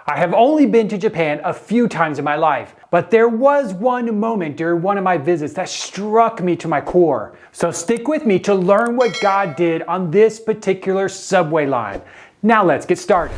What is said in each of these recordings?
I have only been to Japan a few times in my life, but there was one moment during one of my visits that struck me to my core. So stick with me to learn what God did on this particular subway line. Now let's get started.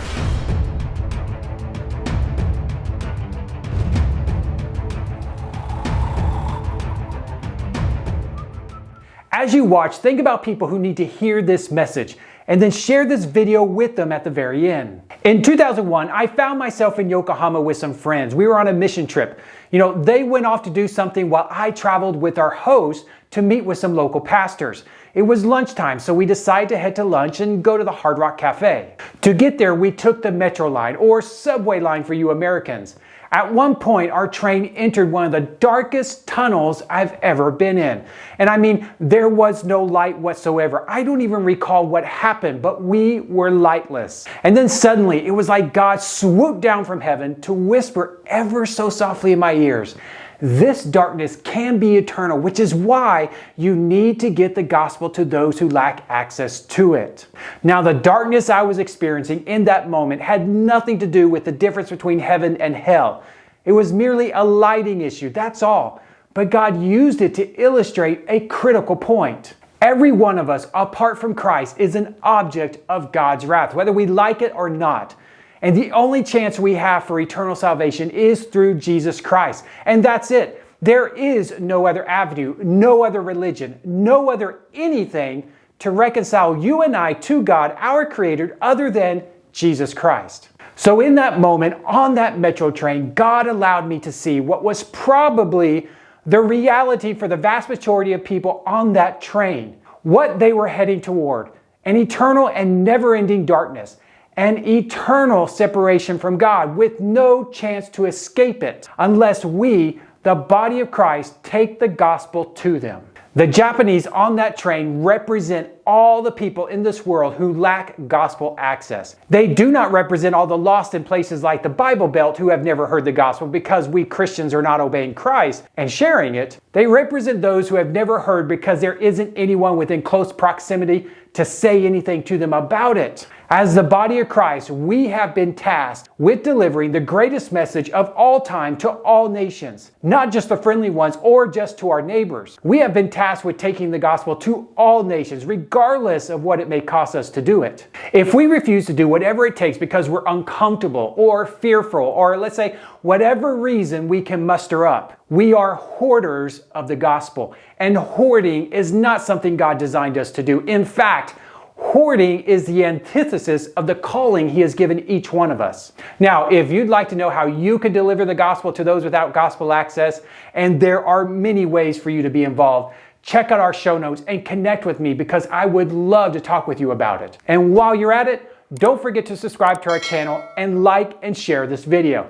As you watch, think about people who need to hear this message, and then share this video with them at the very end. In 2001, I found myself in Yokohama with some friends. We were on a mission trip. They went off to do something while I traveled with our host to meet with some local pastors. It was lunchtime, so we decided to head to lunch and go to the Hard Rock Cafe. To get there, we took the metro line, or subway line for you Americans. At one point, our train entered one of the darkest tunnels I've ever been in. And I mean, there was no light whatsoever. I don't even recall what happened, but we were lightless. And then suddenly, it was like God swooped down from heaven to whisper ever so softly in my ears, "This darkness can be eternal, which is why you need to get the gospel to those who lack access to it." Now, the darkness I was experiencing in that moment had nothing to do with the difference between heaven and hell. It was merely a lighting issue, that's all. But God used it to illustrate a critical point. Every one of us, apart from Christ, is an object of God's wrath, whether we like it or not. And the only chance we have for eternal salvation is through Jesus Christ. And that's it. There is no other avenue, no other religion, no other anything to reconcile you and I to God, our Creator, other than Jesus Christ. So in that moment, on that metro train, God allowed me to see what was probably the reality for the vast majority of people on that train. What they were heading toward: an eternal and never-ending darkness. An eternal separation from God with no chance to escape it unless we, the body of Christ, take the gospel to them. The Japanese on that train represent all the people in this world who lack gospel access. They do not represent all the lost in places like the Bible Belt who have never heard the gospel because we Christians are not obeying Christ and sharing it. They represent those who have never heard because there isn't anyone within close proximity to say anything to them about it. As the body of Christ, we have been tasked with delivering the greatest message of all time to all nations, not just the friendly ones or just to our neighbors. We have been tasked with taking the gospel to all nations, regardless of what it may cost us to do it. If we refuse to do whatever it takes because we're uncomfortable or fearful, or let's say whatever reason we can muster up, we are hoarders of the gospel. And hoarding is not something God designed us to do. In fact, hoarding is the antithesis of the calling He has given each one of us. Now, if you'd like to know how you can deliver the gospel to those without gospel access, and there are many ways for you to be involved, check out our show notes and connect with me because I would love to talk with you about it. And while you're at it, don't forget to subscribe to our channel and like and share this video.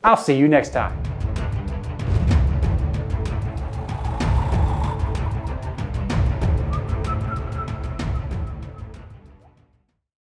I'll see you next time.